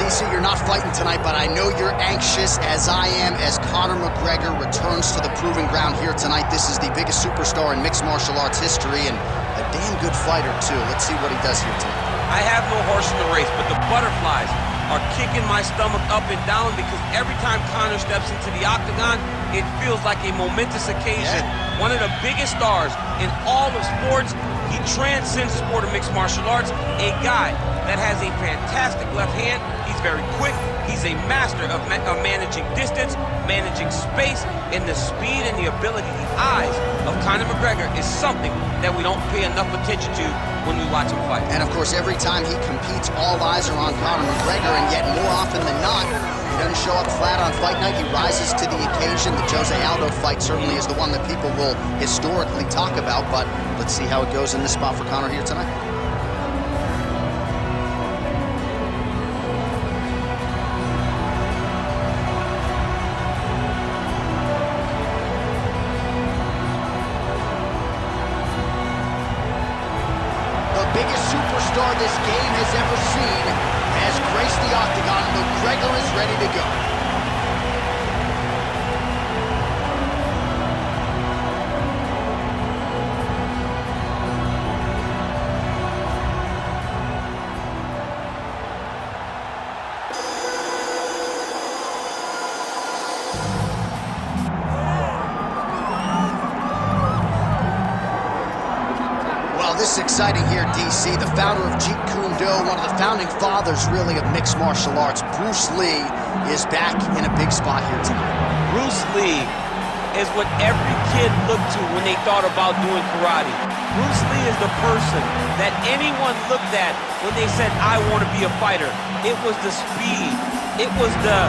DC, you're not fighting tonight, but I know you're anxious, as I am, as Conor McGregor returns to the proving ground here tonight. This is the biggest superstar in mixed martial arts history, and a damn good fighter, too. Let's see what he does here tonight. I have no horse in the race, but the butterflies are kicking my stomach up and down because every time Conor steps into the octagon, it feels like a momentous occasion. Yeah. One of the biggest stars in all of sports. He transcends the sport of mixed martial arts. A guy that has a fantastic left hand. He's very quick. He's a master of managing distance, managing space, and the speed and the ability, the eyes of Conor McGregor is something that we don't pay enough attention to when we watch him fight. And of course, every time he competes, all eyes are on Conor McGregor, and yet more often than not, he doesn't show up flat on fight night. He rises to the occasion. The Jose Aldo fight certainly is the one that people will historically talk about, but let's see how it goes in this spot for Conor here tonight. Biggest superstar this game has ever seen has graced the octagon. McGregor is ready to go. This is exciting here, DC. The founder of Jeet Kune Do, one of the founding fathers, really, of mixed martial arts, Bruce Lee, is back in a big spot here tonight. Bruce Lee is what every kid looked to when they thought about doing karate. Bruce Lee is the person that anyone looked at when they said, I want to be a fighter. It was the speed. It was the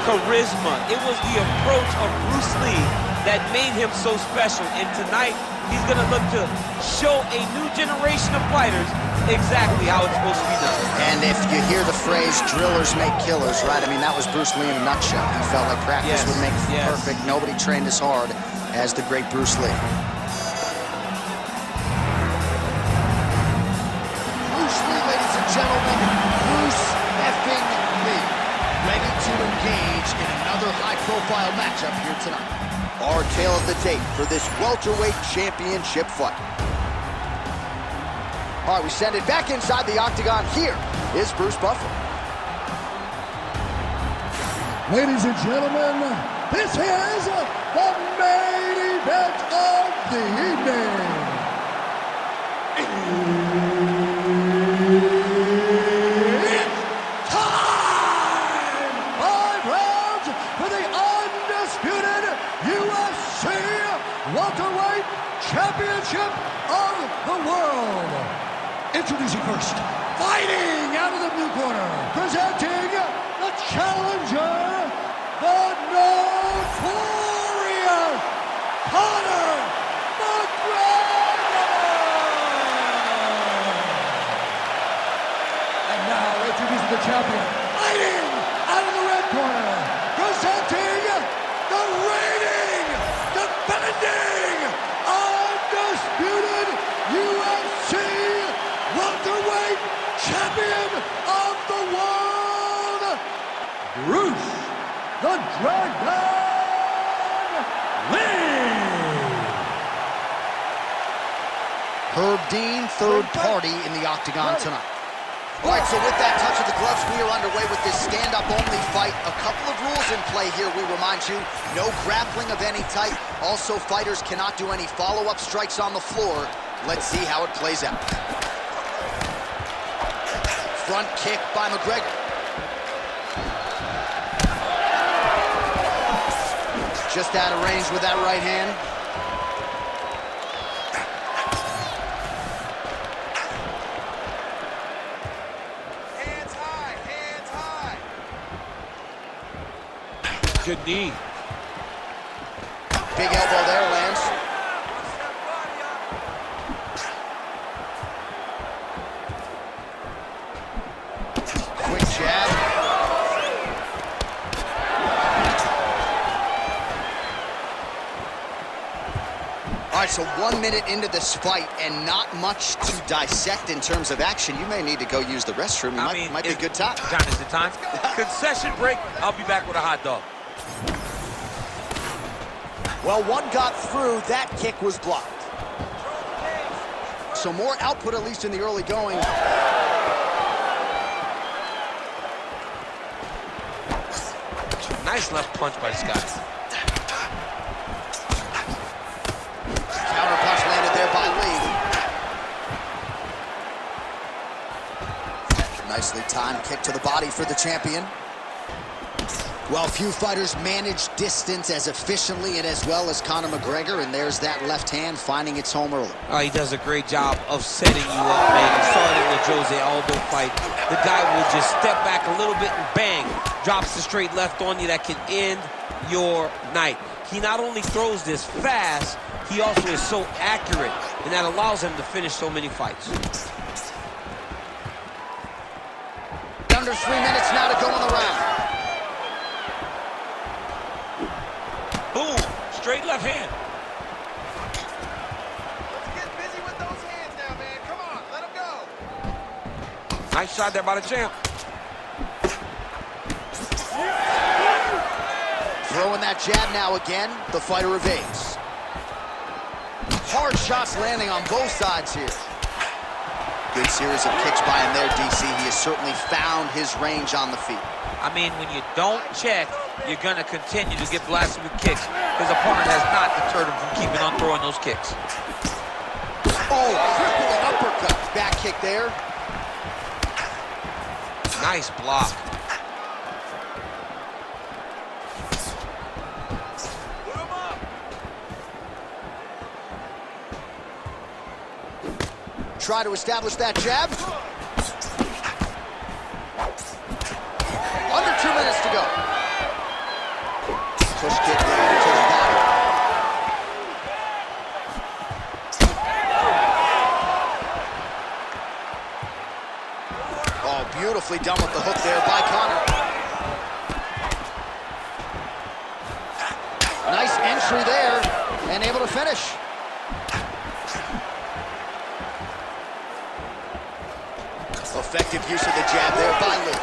charisma. It was the approach of Bruce Lee that made him so special. And tonight, he's going to look to show a new generation of fighters exactly how it's supposed to be done. And if you hear the phrase, drillers make killers, right? I mean, that was Bruce Lee in a nutshell. He felt like practice would make perfect. Nobody trained as hard as the great Bruce Lee. Bruce Lee, ladies and gentlemen, Bruce effing Lee, ready to engage in another high-profile matchup here tonight. Our tale of the tape for this welterweight championship fight. All right, we send it back inside the octagon. Here is Bruce Buffer. Ladies and gentlemen, this is the main event of the evening. It's time! 5 rounds for the undisputed UFC welterweight championship of the world. Introducing first, fighting out of the blue corner, presenting the challenger, the Notorious Conor McGregor. And now introducing the champion, fighting out of the red corner, presenting the reigning, defending, undisputed UFC welterweight champion of the world, Bruce the Dragon Lee. Herb Dean, third party in the octagon tonight. All right, so with that touch of the gloves, we are underway with this stand-up-only fight. A couple of rules in play here, we remind you. No grappling of any type. Also, fighters cannot do any follow-up strikes on the floor. Let's see how it plays out. Front kick by McGregor. Just out of range with that right hand. Hands high, hands high. Good knee. Big elbow there, Lance. Quick jab. All right, so 1 minute into this fight and not much to dissect in terms of action. You may need to go use the restroom. Might be a good time. John, is it time? Concession break. I'll be back with a hot dog. Well, one got through. That kick was blocked. So more output, at least in the early going. Nice left punch by this guy. Counter punch landed there by Lee. Nicely timed kick to the body for the champion. Well, few fighters manage distance as efficiently and as well as Conor McGregor, and there's that left hand finding its home early. Oh, he does a great job of setting you up, man. You saw it in the Jose Aldo fight. The guy will just step back a little bit and bang, drops the straight left on you that can end your night. He not only throws this fast, he also is so accurate, and that allows him to finish so many fights. Under 3 minutes now to go in the round. Boom, straight left hand. Let's get busy with those hands now, man. Come on, let him go. Nice shot there by the champ. Throwing that jab now again. The fighter evades. Hard shots landing on both sides here. Good series of kicks by him there, DC. He has certainly found his range on the feet. I mean, when you don't check, you're going to continue to get blasted with kicks. His opponent has not deterred him from keeping on throwing those kicks. Oh, crippling uppercut. Back kick there. Nice block. Try to establish that jab. Under 2 minutes to go. Push kick there to the body. Oh, beautifully done with the hook there by Conor. Nice entry there and able to finish. Effective use of the jab there by Lee.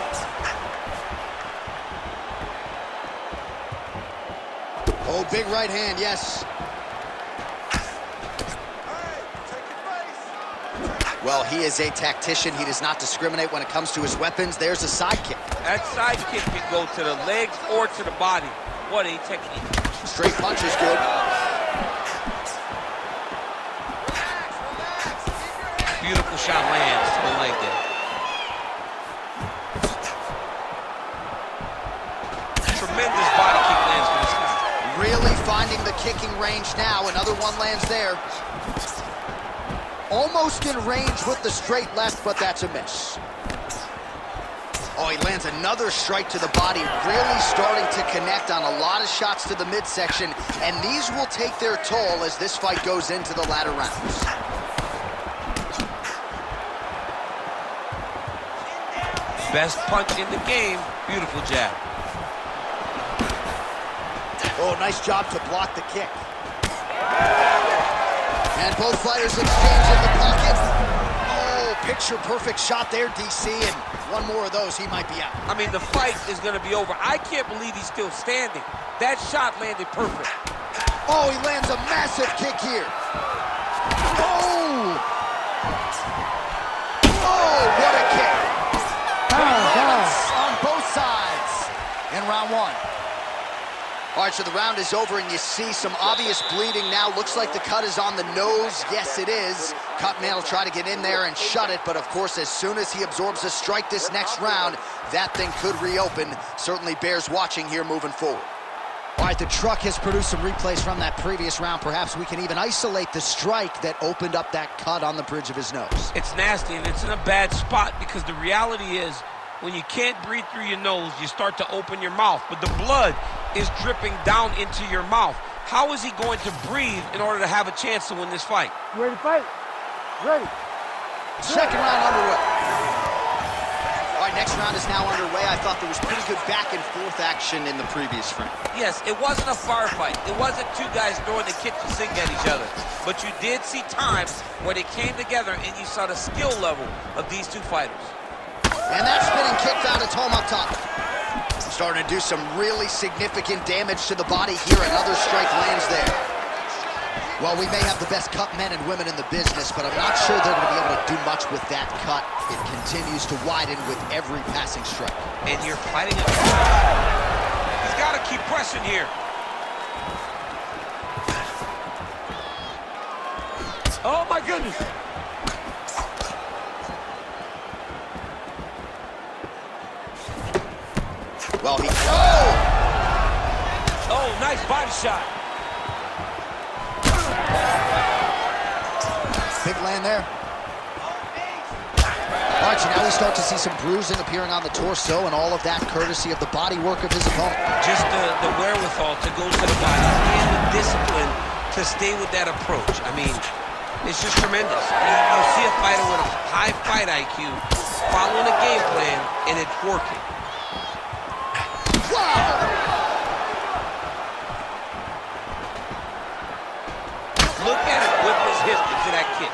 Oh, big right hand, yes. Well, he is a tactician. He does not discriminate when it comes to his weapons. There's a side kick. That side kick can go to the legs or to the body. What a technique. Straight punch is good. Beautiful shot lands to the leg there. Tremendous body kick lands for this guy. Really finding the kicking range now. Another one lands there. Almost in range with the straight left, but that's a miss. Oh, he lands another strike to the body, really starting to connect on a lot of shots to the midsection, and these will take their toll as this fight goes into the latter rounds. Best punch in the game. Beautiful jab. Oh, nice job to block the kick. And both fighters exchange in the pocket. Oh, picture-perfect shot there, DC, and one more of those, he might be out. I mean, the fight is going to be over. I can't believe he's still standing. That shot landed perfect. Oh, he lands a massive kick here. Oh! Oh, what a kick. On both sides in round one. All right, so the round is over, and you see some obvious bleeding now. Looks like the cut is on the nose. Yes, it is. Cutman will try to get in there and shut it, but of course, as soon as he absorbs a strike this next round, that thing could reopen. Certainly bears watching here moving forward. All right, the truck has produced some replays from that previous round. Perhaps we can even isolate the strike that opened up that cut on the bridge of his nose. It's nasty, and it's in a bad spot because the reality is when you can't breathe through your nose, you start to open your mouth, but the blood is dripping down into your mouth. How is he going to breathe in order to have a chance to win this fight? You ready to fight? Ready. Second round underway. All All right, next round is now underway. I thought there was pretty good back and forth action in the previous frame. Yes, it wasn't a firefight. It wasn't two guys throwing the kitchen sink at each other. But you did see times where they came together and you saw the skill level of these two fighters. And that spinning kick found its home up top. Starting to do some really significant damage to the body here. Another strike lands there. Well, we may have the best cut men and women in the business, but I'm not sure they're going to be able to do much with that cut. It continues to widen with every passing strike. And you're fighting it. He's got to keep pressing here. Oh, my goodness. Well, he... Oh, nice body shot. Big land there. All right, so now we start to see some bruising appearing on the torso, and all of that courtesy of the body work of his opponent. Just the wherewithal to go to the body and the discipline to stay with that approach. I mean, it's just tremendous. You see a fighter with a high fight IQ following a game plan, and it's working. Wow! Look at it whip his hip into that kick.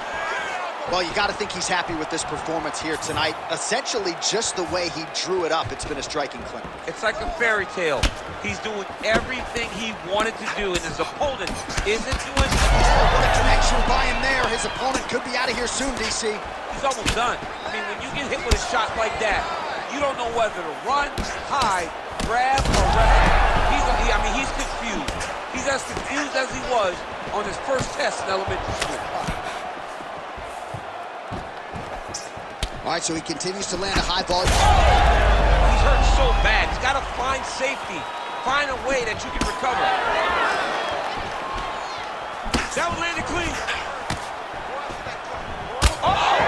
Well, you got to think he's happy with this performance here tonight. Essentially, just the way he drew it up, it's been a striking clinic. It's like a fairy tale. He's doing everything he wanted to do, and his opponent isn't doing. Oh, what a connection by him there. His opponent could be out of here soon, DC. He's almost done. I mean, when you get hit with a shot like that, you don't know whether to run, hide, grab, or wrestle. He's confused. He's as confused as he was on his first test in elementary school. All right, so he continues to land a high volume. He's hurt so bad. He's got to find safety. Find a way that you can recover. That was landed clean. Oh!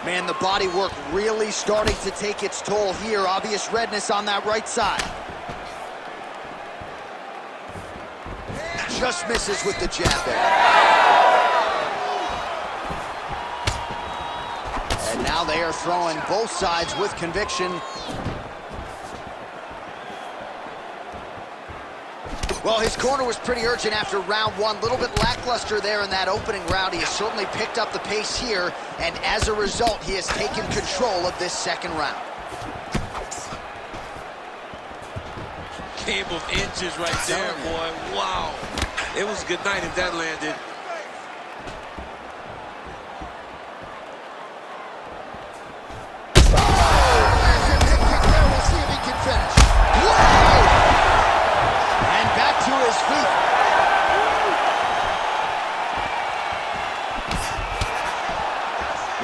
Man, the body work really starting to take its toll here. Obvious redness on that right side. Just misses with the jab there. And now they are throwing both sides with conviction. Well, his corner was pretty urgent after round one. A little bit lackluster there in that opening round. He has certainly picked up the pace here, and as a result, he has taken control of this second round. Game of inches right there, boy. Wow. It was a good night if that landed. We'll see if he can finish. Whoa! And back to his feet.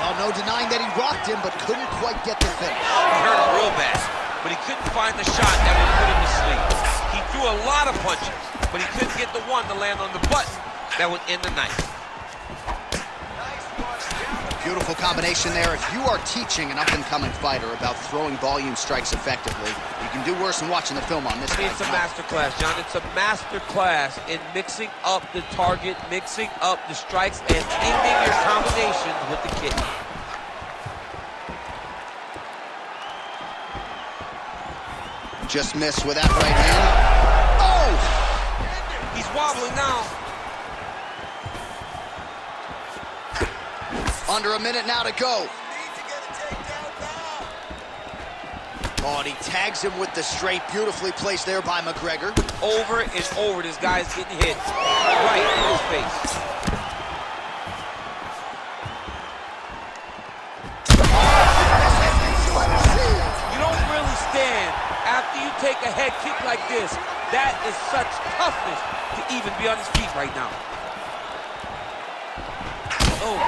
Well, no denying that he rocked him, but couldn't quite get the finish. He hurt him real bad, but he couldn't find the shot that would put him to sleep. He threw a lot of punches, but he couldn't get the one to land on the button that would end the night. Beautiful combination there. If you are teaching an up-and-coming fighter about throwing volume strikes effectively, you can do worse than watching the film on this. It's a master class, John. It's a master class in mixing up the target, mixing up the strikes, and ending your combinations with the kick. Just missed with that right hand. Oh! He's wobbling now. Under a minute now to go. Oh, and he tags him with the straight. Beautifully placed there by McGregor. Over and over, this guy's getting hit right in his face. You don't really stand after you take a head kick like this. That is such toughness to even be on his feet right now. Oh.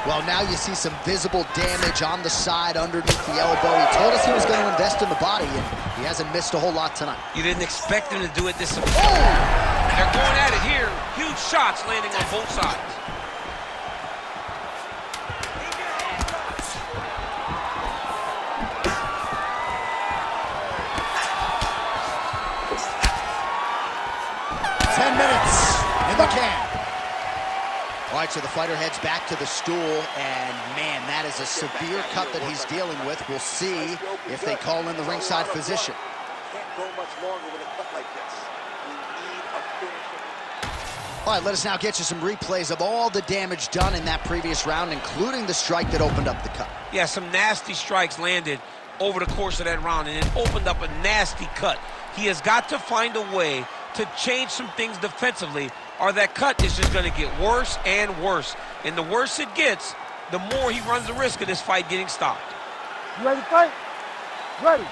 Well, now you see some visible damage on the side underneath the elbow. He told us he was going to invest in the body, and he hasn't missed a whole lot tonight. You didn't expect him to do it this. Oh! They're going at it here. Huge shots landing on both sides. In the can. All right, so the fighter heads back to the stool, and man, that is a severe cut that he's dealing with. We'll see if they call in the ringside physician. Can't go much longer with a cut like this. We need a finisher. All right, let us now get you some replays of all the damage done in that previous round, including the strike that opened up the cut. Yeah, some nasty strikes landed over the course of that round, and it opened up a nasty cut. He has got to find a way to change some things defensively, or that cut is just going to get worse and worse. And the worse it gets, the more he runs the risk of this fight getting stopped. You ready to fight? Ready.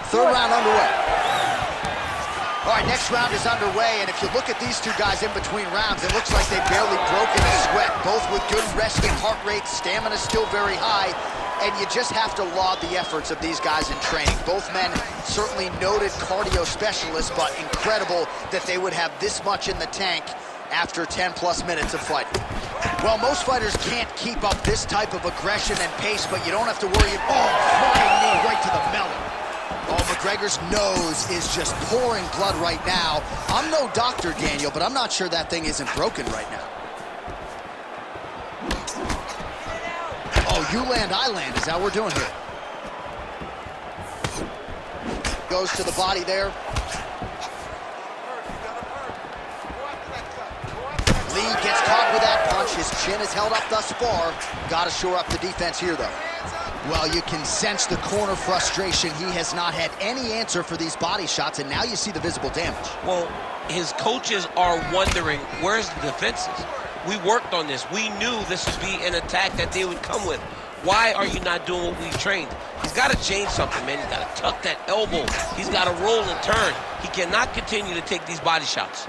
Third round underway. All right, next round is underway, and if you look at these two guys in between rounds, it looks like they've barely broken a sweat, both with good resting heart rates, stamina still very high, and you just have to laud the efforts of these guys in training. Both men certainly noted cardio specialists, but incredible that they would have this much in the tank after 10-plus minutes of fighting. Well, most fighters can't keep up this type of aggression and pace, but you don't have to worry. Oh, flying knee right to the melon. Oh, McGregor's nose is just pouring blood right now. I'm no doctor, Daniel, but I'm not sure that thing isn't broken right now. Oh, you land, I land. Is that what we're doing here? Goes to the body there. Lee gets caught with that punch. His chin is held up thus far. Got to shore up the defense here, though. Well, you can sense the corner frustration. He has not had any answer for these body shots, and now you see the visible damage. Well, his coaches are wondering, where's the defenses? We worked on this. We knew this would be an attack that they would come with. Why are you not doing what we trained? He's got to change something, man. He's got to tuck that elbow. He's got to roll and turn. He cannot continue to take these body shots.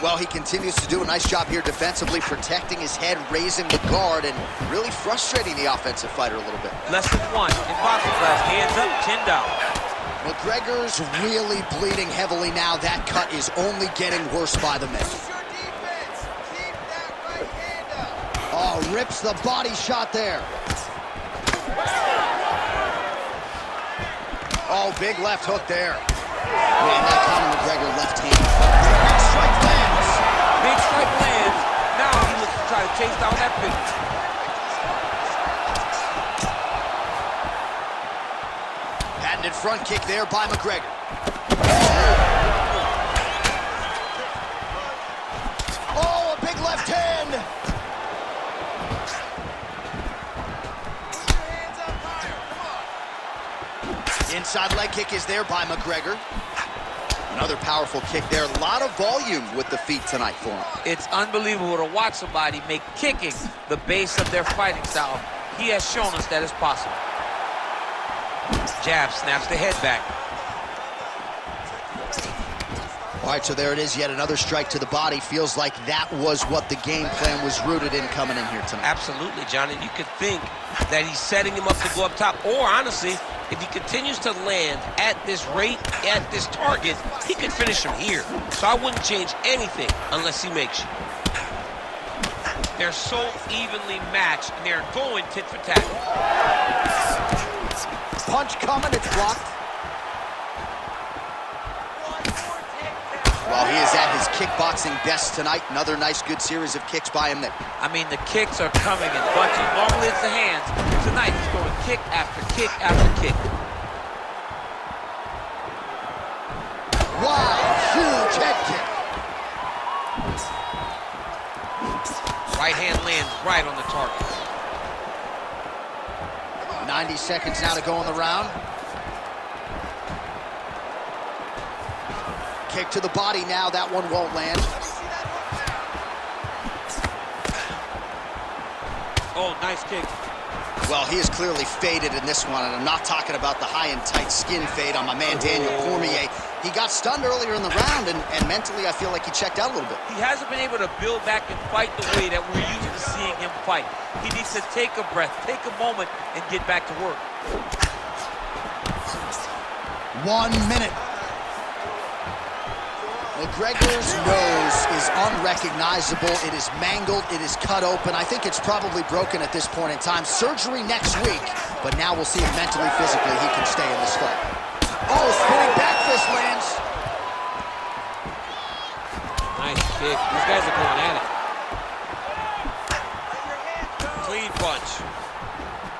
Well, he continues to do a nice job here defensively, protecting his head, raising the guard, and really frustrating the offensive fighter a little bit. Less than one in boxing class. Hands up, chin down. McGregor's really bleeding heavily now. That cut is only getting worse by the minute. Oh, rips the body shot there. Oh, big left hook there. Man, that Conor McGregor left hand. Big strike lands. Big strike lands. Now he looks to try to chase down that finish. Patented front kick there by McGregor. Oh, a big left hand. Inside leg kick is there by McGregor. Another powerful kick there. A lot of volume with the feet tonight for him. It's unbelievable to watch somebody make kicking the base of their fighting style. He has shown us that it's possible. Jab snaps the head back. All right, so there it is, yet another strike to the body. Feels like that was what the game plan was rooted in coming in here tonight. Absolutely, John, and you could think that he's setting him up to go up top, or honestly, if he continues to land at this rate, at this target, he could finish him here. So I wouldn't change anything unless he makes you. They're so evenly matched, and they're going tit for tat. Punch coming, it's blocked. Well, he is at his kickboxing best tonight. Another nice, good series of kicks by him there. I mean, the kicks are coming in bunches. Normally it's the hands. Tonight he's going kick after kick after kick. Wow, huge head kick. Right hand lands right on the target. 90 seconds now to go in the round. Kick to the body now. That one won't land. Oh, nice kick. Well, he is clearly faded in this one, and I'm not talking about the high and tight skin fade on my man Daniel Cormier. He got stunned earlier in the round, and mentally I feel like he checked out a little bit. He hasn't been able to build back and fight the way that we're used to seeing him fight. He needs to take a breath, take a moment, and get back to work. 1 minute. McGregor's nose is unrecognizable. It is mangled. It is cut open. I think it's probably broken at this point in time. Surgery next week, but now we'll see if mentally, physically, he can stay in this fight. Oh, spinning back fist lands. Nice kick. These guys are going at it. Clean punch.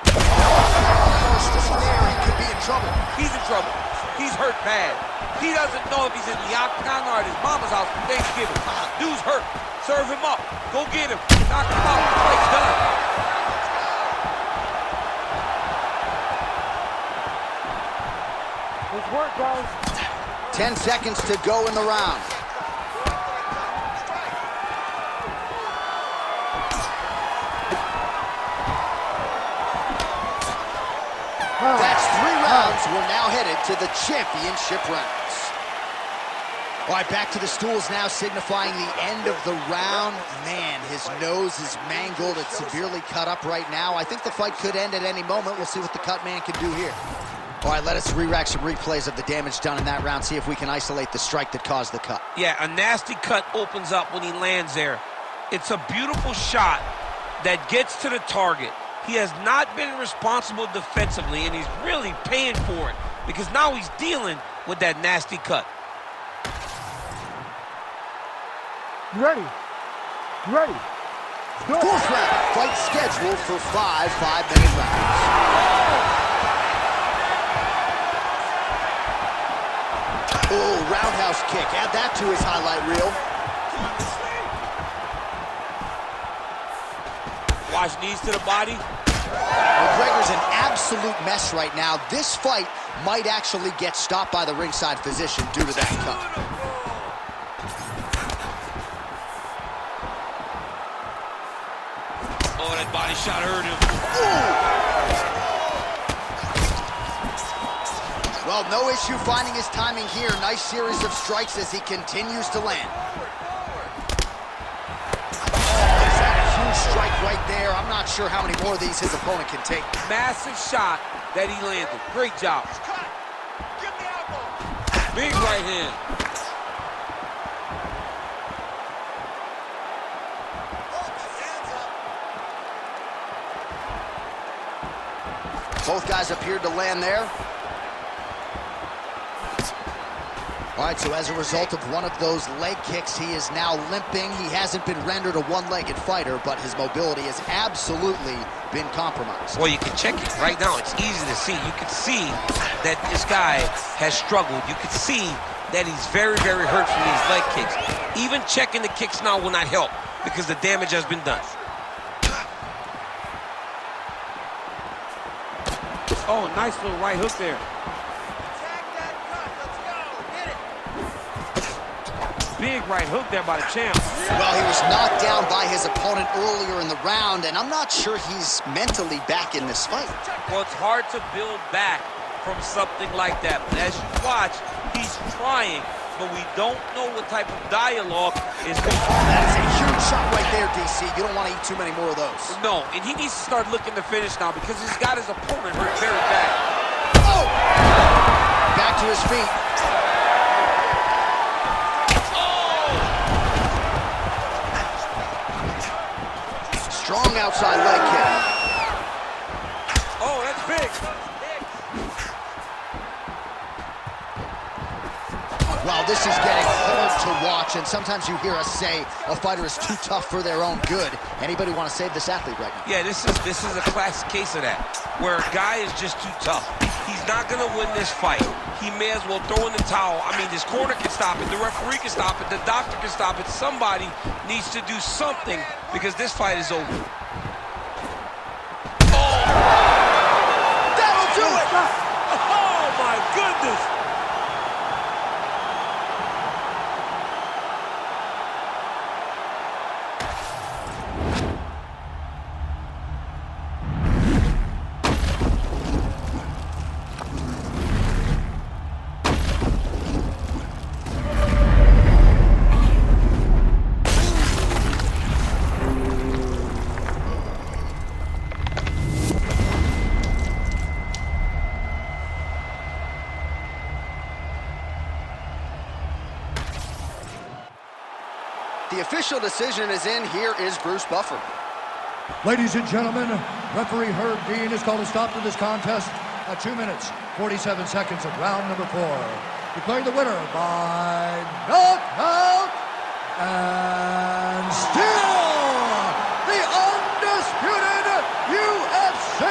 First to snare, he could be in trouble. He's in trouble. He's hurt bad. He doesn't know if he's in the Octagon or at his mama's house for Thanksgiving. Dude's hurt. Serve him up. Go get him. Knock him out. The fight's done. Good work, guys. 10 seconds to go in the round. That's 3 rounds. We're now headed to the championship rounds. All right, back to the stools now, signifying the end of the round. Man, his nose is mangled. It's severely cut up right now. I think the fight could end at any moment. We'll see what the cut man can do here. All right, let us re-rack some replays of the damage done in that round, see if we can isolate the strike that caused the cut. Yeah, a nasty cut opens up when he lands there. It's a beautiful shot that gets to the target. He has not been responsible defensively, and he's really paying for it because now he's dealing with that nasty cut. You ready? You ready? Fourth round, fight scheduled for 5 5-minute rounds. Oh, roundhouse kick. Add that to his highlight reel. Watch knees to the body. McGregor's an absolute mess right now. This fight might actually get stopped by the ringside physician due to that cut. Oh, that body shot hurt him. Ooh. Well, no issue finding his timing here. Nice series of strikes as he continues to land. Strike right there. I'm not sure how many more of these his opponent can take. Massive shot that he landed. Great job. Give the elbow. Big right hand. Hands up. Both guys appeared to land there. All right, so as a result of one of those leg kicks, he is now limping. He hasn't been rendered a one-legged fighter, but his mobility has absolutely been compromised. Well, you can check it right now. It's easy to see. You can see that this guy has struggled. You can see that he's very, very hurt from these leg kicks. Even checking the kicks now will not help because the damage has been done. Oh, nice little right hook there. Big right hook there by the champ. Well, he was knocked down by his opponent earlier in the round, and I'm not sure he's mentally back in this fight. Well, it's hard to build back from something like that. But as you watch, he's trying, but we don't know what type of dialogue is going on. That is a huge shot right there, DC. You don't want to eat too many more of those. No, and he needs to start looking to finish now because he's got his opponent hurt very bad. Oh! Back to his feet. Strong outside leg kick. Oh, that's big. Well, this is getting hard to watch, and sometimes you hear us say a fighter is too tough for their own good. Anybody want to save this athlete right now? Yeah, this is a classic case of that, where a guy is just too tough. He's not going to win this fight. He may as well throw in the towel. I mean, this corner can stop it, the referee can stop it, the doctor can stop it. Somebody needs to do something because this fight is over. That'll do it! Oh, my goodness! The official decision is in. Here is Bruce Buffer. Ladies and gentlemen, referee Herb Dean has called a stop to this contest at 2 minutes, 47 seconds of round number 4. Declaring the winner by knockout And still, the undisputed UFC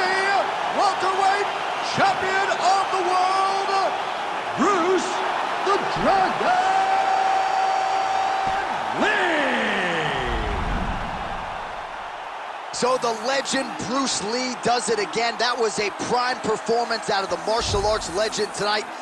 welterweight champion of the world, Bruce the Dragon Lee. So the legend Bruce Lee does it again. That was a prime performance out of the martial arts legend tonight.